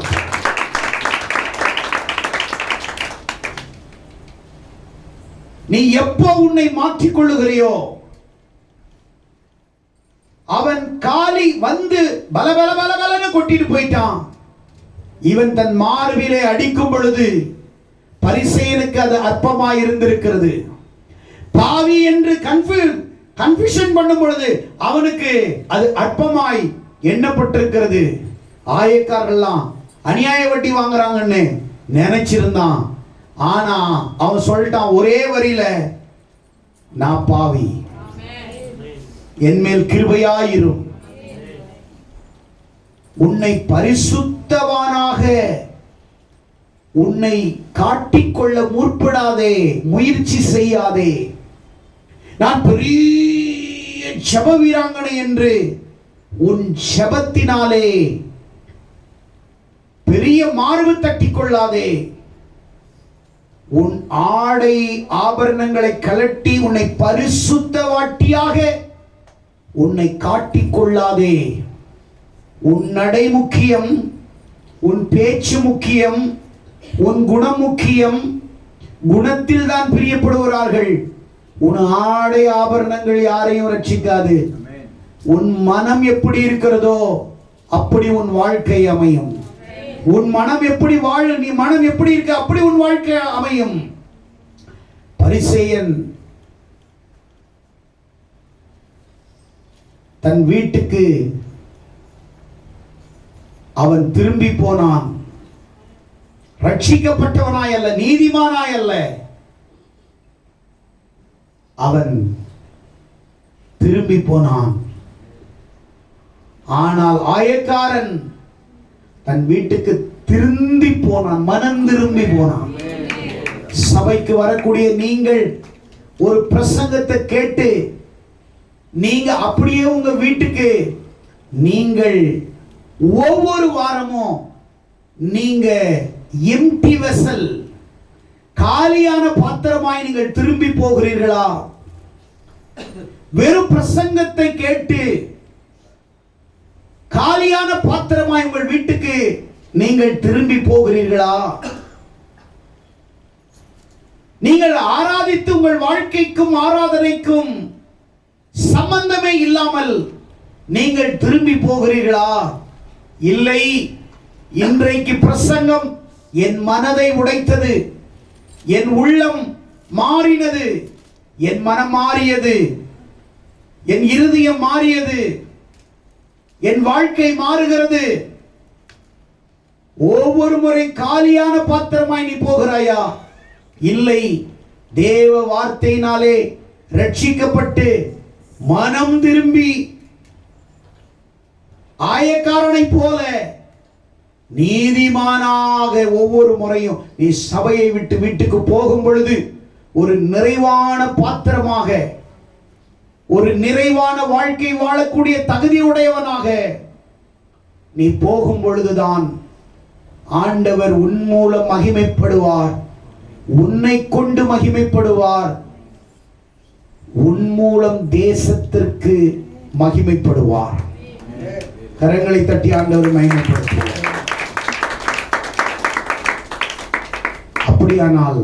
நீ எப்போ உன்னை மாற்றிக் கொள்ளுகிறையோ, அவன் காலி வந்து பல பல பல பலன்னு கொட்டிட்டு போயிட்டான். இவன் தன் மார்பிலே அடிக்கும் பொழுது பரிசேயனுக்கு அது அற்பமாய் இருந்திருக்கிறது. பாவி என்று கன்ஃபியூஷன் பண்ணும் பொழுது அவனுக்கு அது அற்பமாய் எண்ணப்பட்டிருக்கிறது. ஆயக்காரர்கள்லாம் அநியாய வட்டி வாங்குறாங்கன்னு நினைச்சிருந்தான். ஆனா அவன் சொல்லிட்டான் ஒரே வரியில, நான் பாவி, என் மேல் கிருபையாயிரும். உன்னை பரிசுத்தவானாக உன்னை காட்டிக்கொள்ள முற்படாதே, முயற்சி செய்யாதே. நான் பெரிய ஜெப வீராங்கனை என்று உன் ஜெபத்தினாலே பெரிய மார்பு தட்டிக் கொள்ளாதே. உன் ஆடை ஆபரணங்களை கலட்டி உன்னை பரிசுத்தவாட்டியாக உன்னை காட்டிக் கொள்ளாதே. உன் நடை முக்கியம், உன் பேச்சு முக்கியம், உன் குணம் முக்கியம். குணத்தில் தான் பிரியப்படுகிறார்கள். உன் ஆடை ஆபரணங்கள் யாரையும் ரட்சிக்காது. உன் மனம் எப்படி இருக்கிறதோ அப்படி உன் வாழ்க்கை அமையும். உன் மனம் எப்படி வாழ, நீ மனம் எப்படி இருக்க அப்படி உன் வாழ்க்கை அமையும். பரிசேயன் தன் வீட்டுக்கு அவன் திரும்பி போனான். ரட்சிக்கப்பட்டவனாய் அல்ல, நீதிமானாய் அல்ல, அவன் திரும்பி போனான். ஆனால் ஆயக்காரன் தன் வீட்டுக்கு திரும்பி போனான், மனம் திரும்பி போனான். சபைக்கு வரக்கூடிய நீங்கள் ஒரு பிரசங்கத்தை கேட்டு நீங்க அப்படியே உங்க வீட்டுக்கு நீங்கள் ஒவ்வொரு வாரமும் நீங்க எம்டி வெசல், காலியான பாத்திரமாய் நீங்கள் திரும்பி போகிறீர்களா? வெறும் பிரசங்கத்தை கேட்டு காலியான பாத்திரமாய் உங்கள் வீட்டுக்கு நீங்கள் திரும்பி போகிறீர்களா? நீங்கள் ஆராதித்து உங்கள் வாழ்க்கைக்கும் ஆராதனைக்கும் சம்பந்தமே இல்லாமல் நீங்கள் திரும்பி போகிறீர்களா? இல்லை, இன்றைக்கு பிரசங்கம் என் மனதை உடைத்தது, என் உள்ளம் மாறினது, என் மனம் மாறியது, என் இருதயம் மாறியது, என் வாழ்க்கை மாறுகிறது. ஒவ்வொரு முறை காலியான பாத்திரமாய் நீ போகிறாயா? இல்லை, தேவ வார்த்தையினாலே ரட்சிக்கப்பட்டு மனம் திரும்பி ஆயக்காரனை போல நீதிமானாக ஒவ்வொரு முறையும் நீ சபையை விட்டு வீட்டுக்கு போகும் பொழுது ஒரு நிறைவான பாத்திரமாக, ஒரு நிறைவான வாழ்க்கை வாழக்கூடிய தகுதியுடையவனாக நீ போகும் பொழுதுதான் ஆண்டவர் உன் மூலம் மகிமைப்படுவார், உன்னை கொண்டு மகிமைப்படுவார், உன் மூலம் தேசத்திற்கு மகிமைப்படுவார். கரங்களை தட்டி ஆண்டவர் மகிமைப்படுத்துவார். அப்படியானால்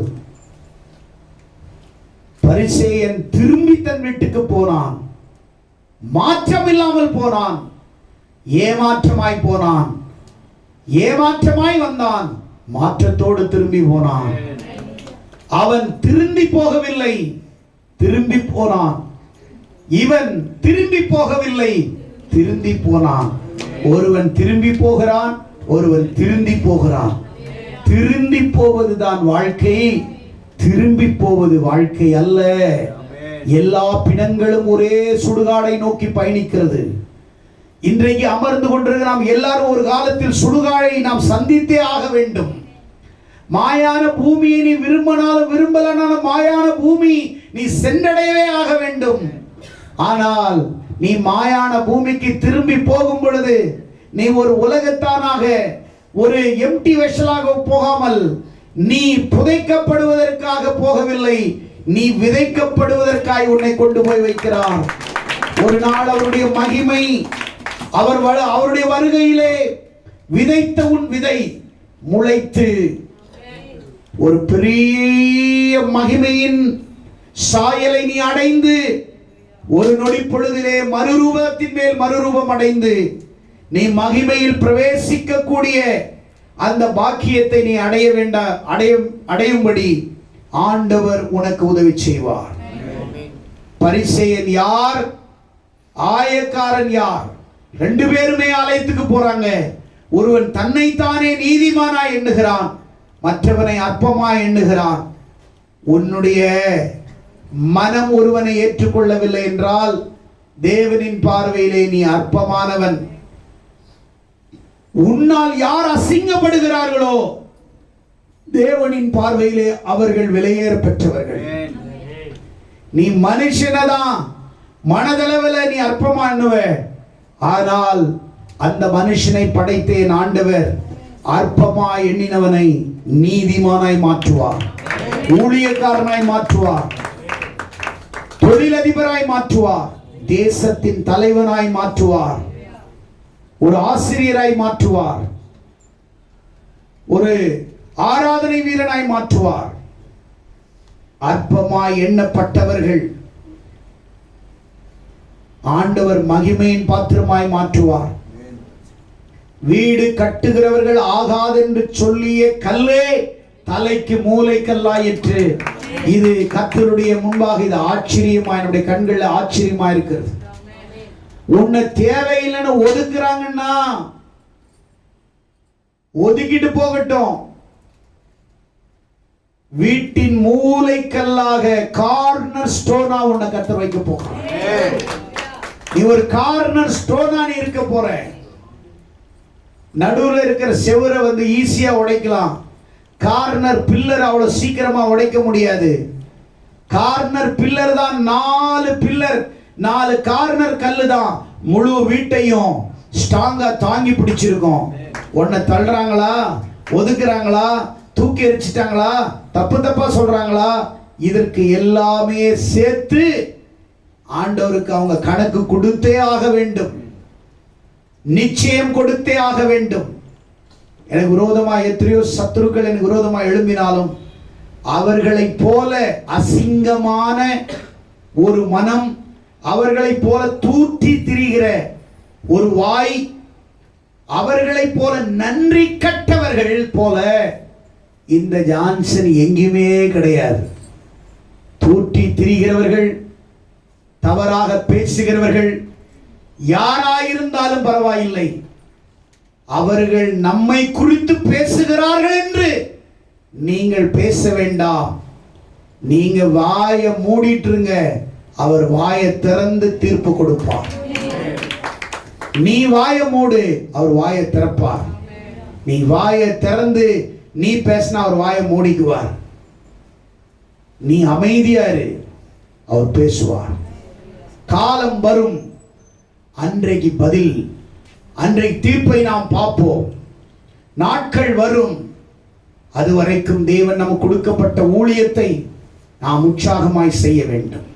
பரிசேயன் திரும்பி தன் வீட்டுக்கு போனான், மாற்றம் இல்லாமல் போனான், ஏமாற்றமாய் போனான், ஏமாற்றமாய் வந்தான், மாற்றத்தோடு திரும்பி போனான். அவன் திரும்பி போகவில்லை, திரும்பி போனான். இவன் திரும்பி போகவில்லை, திரும்பி போனான். ஒருவன் திரும்பி போகிறான், ஒருவன் திரும்பி போகிறான். திரும்பி போவதுதான் வாழ்க்கை, திரும்பி போவது வாழ்க்கை அல்ல. எல்லா பிணங்களும் ஒரே சுடுகாடை நோக்கி பயணிக்கிறது. இன்றைக்கு அமர்ந்து கொண்டிருக்கிற நாம் எல்லாரும் ஒரு காலத்தில் சுடுகாடை நாம் சந்தித்தே ஆக வேண்டும். மாயான பூமியை நீ விரும்பினாலும் விரும்பலனாலும் மாயான பூமி நீ சென்றடையவே ஆக வேண்டும். ஆனால் நீ மாயான பூமிக்கு திரும்பி போகும் பொழுது நீ ஒரு உலகத்தானாக, ஒரு எம்டி வெஷலாக போகாமல் நீ புதைக்கப்படுவதற்காக போகவில்லை, நீ விதைக்கப்படுவதற்காக உன்னை கொண்டு போய் வைக்கிறார். ஒரு நாள் அவருடைய மகிமை, அவருடைய வருகையிலே விதைத்த உன் விதை முளைத்து ஒரு பெரிய மகிமையின் சாயலை நீ அடைந்து ஒரு நொடி பொழுதிலே மறுரூபத்தின் மேல் மறுரூபம் அடைந்து நீ மகிமையில் பிரவேசிக்கக்கூடிய அந்த பாக்கியத்தை நீ அடையும்படி ஆண்டவர் உனக்கு உதவி செய்வார். பரிசேயன் யார், ஆயக்காரன் யார்? ரெண்டு பேருமே ஆலயத்துக்கு போறாங்க. ஒருவன் தன்னைத்தானே நீதிமானாய் எண்ணுகிறான், மற்றவனை அற்பமாய் எண்ணுகிறான். உன்னுடைய மனம் ஒருவனை ஏற்றுக்கொள்ளவில்லை என்றால் தேவனின் பார்வையிலே நீ அற்பமானவன். உன்னால் யார் அசிங்கப்படுகிறார்களோ தேவனின் பார்வையிலே அவர்கள் விலையேற பெற்றவர்கள். நீ மனுஷனதான் மனதளவில் நீ அற்பமானவ, ஆனால் அந்த மனுஷனை படைத்தேன் ஆண்டவர் அற்பமாய் எண்ணினவனை நீதிமானாய் மாற்றுவார், ஊழியக்காரனாய் மாற்றுவார், தொழிலதிபராய் மாற்றுவார், தேசத்தின் தலைவனாய் மாற்றுவார், ஒரு ஆசிரியராய் மாற்றுவார், ஒரு ஆராதனை வீரனாய் மாற்றுவார். அற்பமாய் எண்ணப்பட்டவர்கள் ஆண்டவர் மகிமையின் பாத்திரமாய் மாற்றுவார். வீடு கட்டுகிறவர்கள் ஆகாதென்று சொல்லிய கல்லே தலைக்கு மூலைக்கல்லாயிற்று. இது கர்த்தருடைய முன்பாக இது ஆச்சரியமா, என்னுடைய கண்கள்ல ஆச்சரியமா இருக்கிறது. உன்னை தேவையில்லைன்னு ஒதுக்குறாங்கன்னா ஒதுக்கிட்டு போகட்டும். வீட்டின் மூலைக்கல்லாக கார்னர் ஸ்டோனா உன்னை கர்த்தர் வைக்க போகிறார். நீ ஒரு கார்னர் ஸ்டோனா நீ இருக்க போற. நடுவுல இருக்கிற செவரை வந்து ஈஸியா உடைக்கலாம். கார்னர் பில்லர் அவ்வளவு சீக்கிரமா உடைக்க முடியாது. கார்னர் பில்லர் தான் 4 பில்லர், 4 கார்னர் கல்லு தான் முழு வீட்டையும் ஸ்ட்ராங்கா தாங்கி பிடிச்சிருக்கும். உன்னை தள்ளுறாங்களா, ஒதுக்குறாங்களா, தூக்கி எரிச்சிட்டாங்களா, தப்பு தப்பா சொல்றாங்களா, இதற்கு எல்லாமே சேர்த்து ஆண்டவருக்கு அவங்க கணக்கு கொடுத்தே ஆக வேண்டும். நிச்சயம் கொடுத்தே ஆக வேண்டும். எனக்கு விரோதமாக எத்தனையோ சத்துருக்கள் எனக்கு விரோதமாக எழும்பினாலும் அவர்களைப் போல அசிங்கமான ஒரு மனம், அவர்களைப் போல தூற்றி திரிகிற ஒரு வாய், அவர்களைப் போல நன்றி கட்டவர்கள் போல இந்த ஜான்சன் எங்குமே கிடையாது. தூற்றி திரிகிறவர்கள், தவறாக பேசுகிறவர்கள் யாராயிருந்தாலும் பரவாயில்லை, அவர்கள் நம்மை குறித்து பேசுகிறார்கள் என்று நீங்கள் பேச வேண்டாம். நீங்க வாயை மூடிட்டுருங்க, அவர் வாயை திறந்து தீர்ப்பு கொடுப்பார். நீ வாயை மூடு, அவர் வாயை திறப்பார். நீ வாயை திறந்து நீ பேசினா அவர் வாயை மூடிக்குவார். நீ அமைதியாரு, அவர் பேசுவார். காலம் வரும், அன்றைக்கு பதில், அன்றைக்கு தீர்ப்பை நாம் பார்ப்போம். நாட்கள் வரும், அதுவரைக்கும் தேவன் நமக்கு கொடுக்கப்பட்ட ஊழியத்தை நாம் உற்சாகமாய் செய்ய வேண்டும்.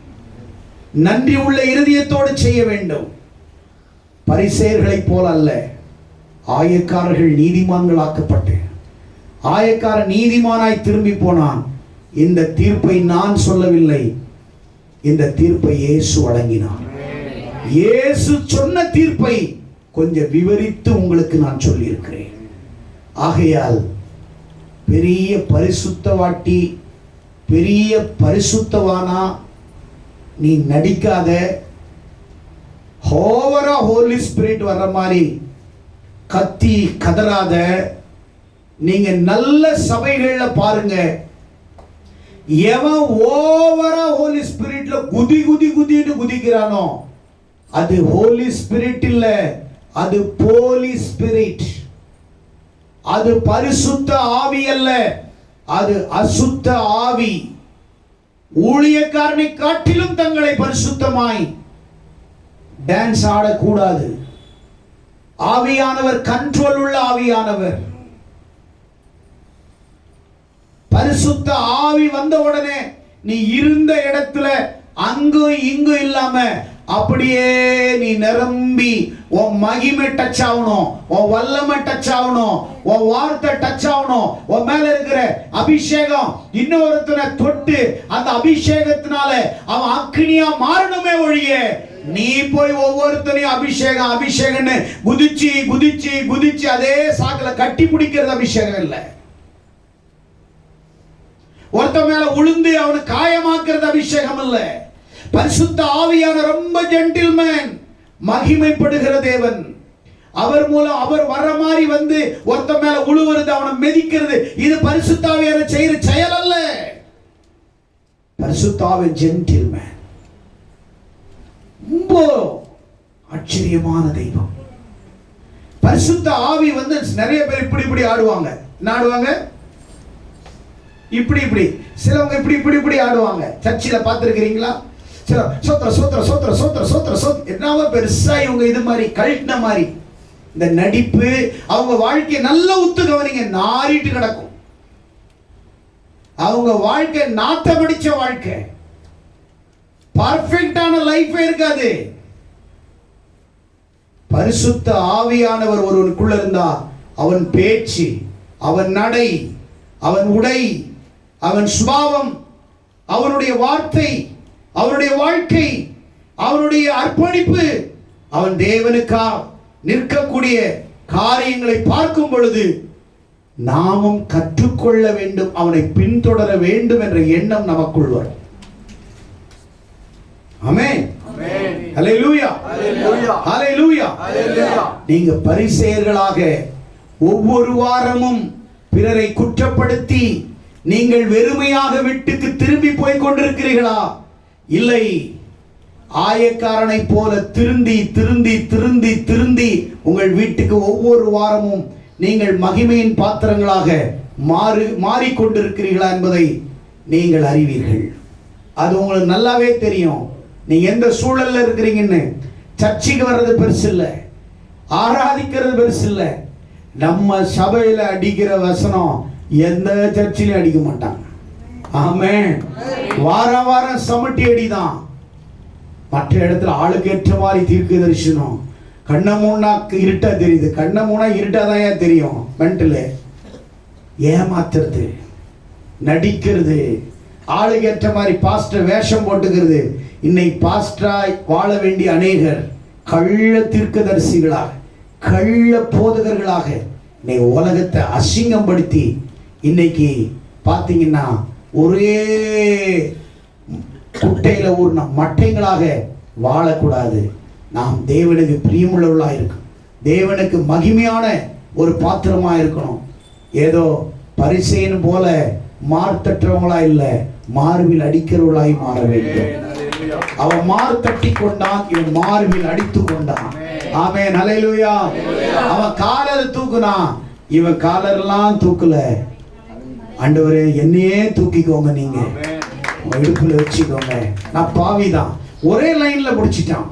நன்றி உள்ள இருதயத்தோடு செய்ய வேண்டும். பரிசேயர்களைப் போல அல்ல. ஆயக்காரர்கள் நீதிமான்களாக்கப்பட்டு, ஆயக்காரன் நீதிமானாய் திரும்பி போனான். இந்த தீர்ப்பை நான் சொல்லவில்லை, இந்த தீர்ப்பை இயேசு வழங்கினார். இயேசு சொன்ன தீர்ப்பை கொஞ்சம் விவரித்து உங்களுக்கு நான் சொல்லி இருக்கிறேன். ஆகையால் பெரிய பரிசுத்தவாட்டி, பெரிய பரிசுத்தவானா நீ நடிக்காத. ஓவரா ஹோலி ஸ்பிரிட் வர்ற மாதிரி கத்தி கதறாத. நீங்க நல்ல சபைகள்ல பாருங்க, எவன் ஓவரா ஹோலி ஸ்பிரிட்ல குதி குதி குதின்னு குதிக்கிறானோ அது ஹோலி ஸ்பிரிட் இல்ல, அது போலி ஸ்பிரிட். அது பரிசுத்த ஆவி அல்ல, அது அசுத்த ஆவி. ஊழியக்காரனை காட்டிலும் தங்களை பரிசுத்தமாய் டான்ஸ் ஆடக்கூடாது. ஆவியானவர் கண்ட்ரோல் உள்ள ஆவியானவர். பரிசுத்த ஆவி வந்த உடனே நீ இருந்த இடத்துல அங்கும் இங்கும் இல்லாம அப்படியே நீ நிரம்பி உன் மகிமை டச் ஆகணும், உன் வல்லமை டச் ஆகணும், உன் வார்த்தை டச் ஆகணும். உன் மேல இருக்கிற அபிஷேகம் இன்னொருத்தனை தொட்டு அந்த அபிஷேகத்தினால அவன் அக்னியா மாறணுமே ஒழிய நீ போய் ஒவ்வொருத்தனையும் அபிஷேகம் அபிஷேகம்னு குதிச்சு குதிச்சு குதிச்சு அதே சாக்குல கட்டி பிடிக்கிறது அபிஷேகம் இல்லை. ஒருத்த மேல உளுந்து அவனை காயமாக்குறது அபிஷேகம் இல்லை. பரிசுத்த ஆவியான ரொம்ப ஜென்டில்மேன், மகிமைப்படுகிற தேவன். அவர் மூலம் அவர் வர்ற மாதிரி வந்து ஒருத்த மேல உழுவுறது, அவனை மிதிக்கிறது, இது பரிசுத்த ஆவியான செய்யற செயல் அல்ல. பரிசுத்த ஆவி ஜென்டில்மேன், ரொம்ப ஆச்சரியமான தெய்வம். பரிசுத்த ஆவி வந்து நிறைய பேர் இப்படி இப்படி ஆடுவாங்க. என்ன ஆடுவாங்க? இப்படி இப்படி. சிலவங்க இப்படி இப்படி இப்படி ஆடுவாங்க. சர்ச்சில் பார்த்துருக்கிறீங்களா? சில சோத்திர சோத்திர சோத்திர சோத்திர சோத்திர சோத் என்னவோ பெருசா இவங்க இது மாதிரி கழட்டின மாதிரி இந்த நடிப்பு. அவங்க வாழ்க்கையை நல்ல உத்து கவனிங்க, நாரிட்டு கிடக்கும். அவங்க வாழ்க்கை நாத்தமடிச்ச வாழ்க்கை, பர்ஃபெக்டான லைஃபே இருக்காது. பரிசுத்த ஆவியானவர் ஒருவனுக்குள்ள இருந்தா அவன் பேச்சு, அவன் நடை, அவன் உடை, அவன் சுபாவம், அவனுடைய வார்த்தை, அவனுடைய வாழ்க்கை, அவனுடைய அர்ப்பணிப்பு, அவன் தேவனுக்கா நிற்கக்கூடிய காரியங்களை பார்க்கும் பொழுது நாமும் கற்றுக்கொள்ள வேண்டும், அவனை பின்தொடர வேண்டும் என்ற எண்ணம் நமக்குள் வரும். ஆமென். ஹல்லேலூயா. ஹல்லேலூயா. நீங்க பரிசேயர்களாக ஒவ்வொரு வாரமும் பிறரை குற்றப்படுத்தி நீங்கள் வெறுமையாக வீட்டுக்கு திரும்பி போய் கொண்டிருக்கிறீர்களா? இல்லை, ஆயக்காரனை போல திருந்தி திருந்தி திருந்தி திருந்தி உங்கள் வீட்டுக்கு ஒவ்வொரு வாரமும் நீங்கள் மகிமையின் பாத்திரங்களாக மாறிக்கொண்டிருக்கிறீர்களா என்பதை நீங்கள் அறிவீர்கள். அது உங்களுக்கு நல்லாவே தெரியும். நீங்க எந்த சூழல்ல இருக்கிறீங்கன்னு. சர்ச்சைக்கு வர்றது பெருசு இல்லை, ஆராதிக்கிறது பெருசு இல்லை. நம்ம சபையில அடிக்கிற வசனம் எந்த சர்ச்சிலையும் அடிக்க மாட்டாங்க. ஆமென். வாரம் வாரம் சமட்டி அடிதான். மற்ற இடத்துல ஆளுக்கு ஏற்ற மாதிரி தீர்க்க தரிசனம். கண்ணை மூணா இருட்டா தெரியுது, கண்ணை மூணா இருட்டாதான் ஏன் தெரியும். மென்டல் ஏமாத்துறது, நடிக்கிறது, ஆளுக்கு ஏற்ற மாதிரி பாஸ்டர் வேஷம் போட்டுக்கிறது. இன்னைக்கு பாஸ்டராய் வாழ வேண்டிய அநேகர் கள்ள தீர்க்கதரிசிகளாக, கள்ள போதகர்களாக இன்னைக்கு உலகத்தை அசிங்கப்படுத்தி இன்னைக்கு பார்த்தீங்கன்னா ஒரே குட்டையில ஊர்ன மட்டைகளாக வாழக்கூடாது. நாம் தேவனுக்கு பிரியமுள்ளவர்களாக இருக்கணும், தேவனுக்கு மகிமையான ஒரு பாத்திரமா இருக்கணும். ஏதோ பரிசேயன் போல மார்த்தற்றவங்களா இல்ல, மார்பில் அடிக்கிறவர்களாய் மாற வேண்டும். அவன் மார் தட்டி கொண்டான், இவன் மார்பில் அடித்து கொண்டான். ஆமென். ஹல்லேலூயா. அவன் காலர் தூக்குனா, இவன் காலரெல்லாம் தூக்கல. ஆண்டவரே என்னையே தூக்கிக்கோங்க, நீங்க இடுப்புல வச்சுக்கோங்க, நான் பாவிதான். ஒரே லைன்ல முடிச்சிட்டான்.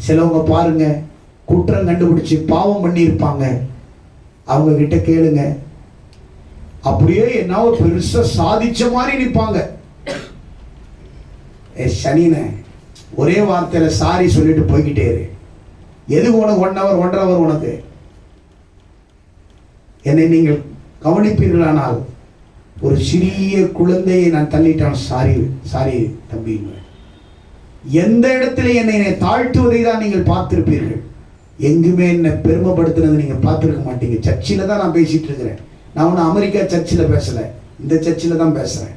சிலவங்க பாருங்க, குற்றம் கண்டுபிடிச்சு பாவம் பண்ணி இருப்பாங்க. அவங்க கிட்ட கேளுங்க, அப்படியே என்ன பெருசா சாதிச்ச மாதிரி நிற்பாங்க. சனின ஒரே வார்த்தையில சாரி சொல்லிட்டு போய்கிட்டே இரு. எது உனக்கு 1 hour 1.5 hour உனக்கு? என்னை நீங்கள் கவனிப்பீர்களானால் ஒரு சிறிய குழந்தையை நான் தள்ளிட்டான், சாரி சாரி தம்பி. எந்த இடத்துல என்னை தாழ்த்துவதை தான் நீங்கள் பார்த்திருப்பீர்கள். எங்குமே என்னை பெருமைப்படுத்தினது நீங்க பார்த்திருக்க மாட்டீங்க. சர்ச்சில தான் நான் பேசிட்டு இருக்கிறேன். நான் ஒன்னும் அமெரிக்கா சர்ச்சில் பேசல, இந்த சர்ச்சில் தான் பேசுறேன்.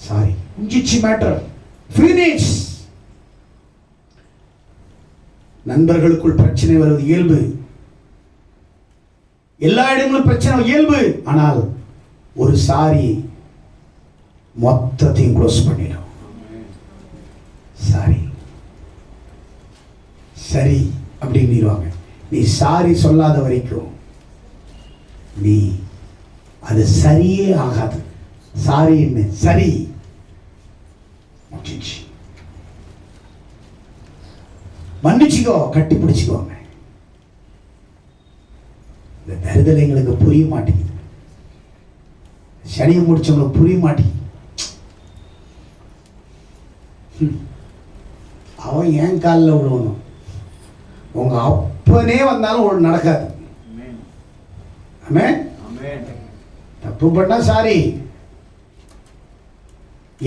Sorry, matter finish. நண்பர்களுக்குள் பிரச்சனை வருவது இயல்பு, எல்லா இடங்களும் பிரச்சனை இயல்பு. ஆனால் ஒரு சாரி மொத்தத்தையும் க்ளோஸ் பண்ணிடும். சாரி சரி அப்படின்னுவாங்க. நீ சாரி சொல்லாத வரைக்கும் நீ அது சரியே ஆகாது. சாரி என்ன சரி மன்னிச்சுக்கோ, கட்டி பிடிச்சுக்கோங்க. இந்த தருதலை எங்களுக்கு புரிய மாட்டேங்குது. சனியை முடிச்சவங்களுக்கு புரிய மாட்டேங்குது. அவன் ஏன் காலில் விழுவணும், உங்க அப்பனே வந்தாலும் ஒரு நடக்காது. ஆமென். தப்பு பண்ணா சாரி.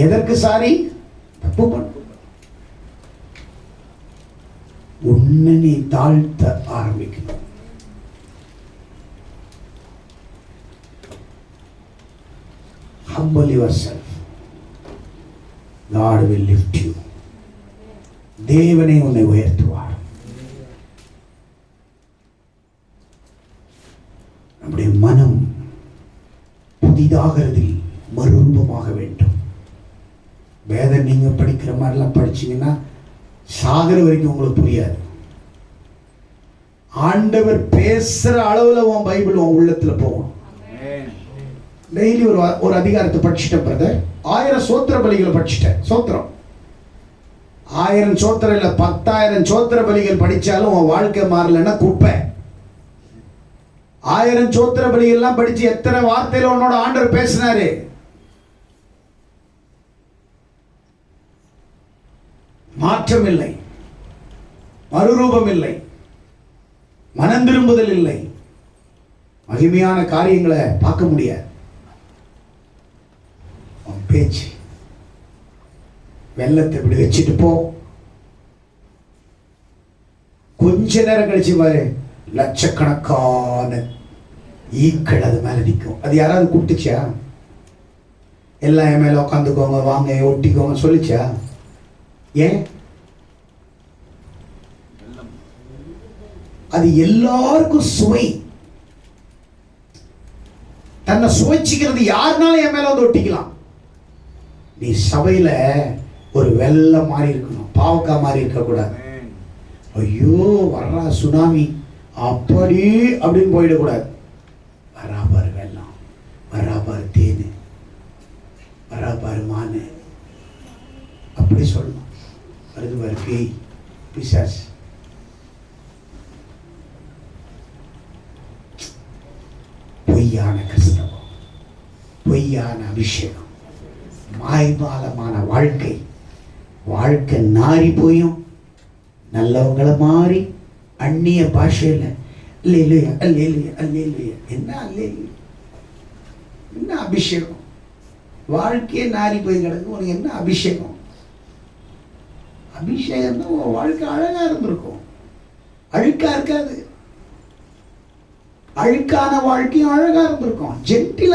எதற்கு சாரி? தப்பு பண்ண உன்னை நீ தாழ்த்த ஆரம்பிக்கணும். Humble yourself. God will lift you. தேவனே உன்னை உயர்த்துவார். நம்முடைய மனம் புதிதாகிறதில் மறுரூபமாக வேண்டும். வேதம் நீங்க படிக்கிற மாதிரிலாம் படிச்சீங்கன்னா சாகர வரைக்கும் உங்களுக்கு புரியாது. ஆண்டவர் பேசுற அளவுல உன் பைபிள் உன் உள்ளத்துல போகும். டெய்லி ஒரு அதிகாரத்தை படிச்சுட்டேன் பிரதர். 1000 சோத்திர பலிகளை படிச்சுட்டேன். சோத்திரம் 1000 சோத்திரம் இல்ல, 10,000 சோத்திர பலிகள் படிச்சாலும் உன் வாழ்க்கை மாறலன்னா குப்பை. 1000 சோத்திர பலிகள் எல்லாம் படிச்சு எத்தனை வார்த்தையில உன்னோட ஆண்டவர் பேசினாரு. மாற்றம் இல்லை, மறுரூபம் இல்லை, மனம் திரும்புதல் இல்லை, மகிமையான காரியங்களை பார்க்க முடியாது. பேச்சு வெள்ளத்தை இப்படி வச்சுட்டு போ, கொஞ்ச நேரம் கழிச்சு பாரு, லட்சக்கணக்கான ஈக்கள் அது மேல நிற்கும். அது யாராவது கூப்பிட்டுச்சா? எல்லாம் என் மேல உட்காந்துக்கோங்க, வாங்க ஒட்டிக்கோங்க சொல்லிச்சா? ஏன்? அது எல்லாருக்கும் சுவை. தன்னை சுவைச்சிக்கிறது யாருனாலும் என் மேல வந்து ஒட்டிக்கலாம். நீ சபையில ஒரு வெள்ளம் மாறி இருக்கணும், பாவக்கா மாறி இருக்க கூடாது. ஐயோ வர்றா சுனாமி அப்படி அப்படின்னு போயிடக்கூடாது. வராபாரு வெள்ளம், வராபாரு தேனு, வராபாரு மானு, அப்படி சொல்லணும். வருது பாரு பேய் பிசாசு. பொய்யான கிறிஸ்தவம், பொய்யான அபிஷேகம், மாய்மாலமான வாழ்க்கை. வாழ்க்கை நாரி போயும் நல்லவங்களை மாறி அந்நிய பாஷையில் அல்லேலூயா அல்லேலூயா அல்லேலூயா. என்ன அல்லேலூயா? என்ன அபிஷேகம்? வாழ்க்கையே நாரி போய் கிடக்கு, உனக்கு என்ன அபிஷேகம்? அபிஷேகம் தான் உன் வாழ்க்கை அழகா இருந்திருக்கும், அழுக்கா இருக்காது. அழுக்கான வாழ்க்கையும் அழகா இருந்திருக்கும், ஜென்டில்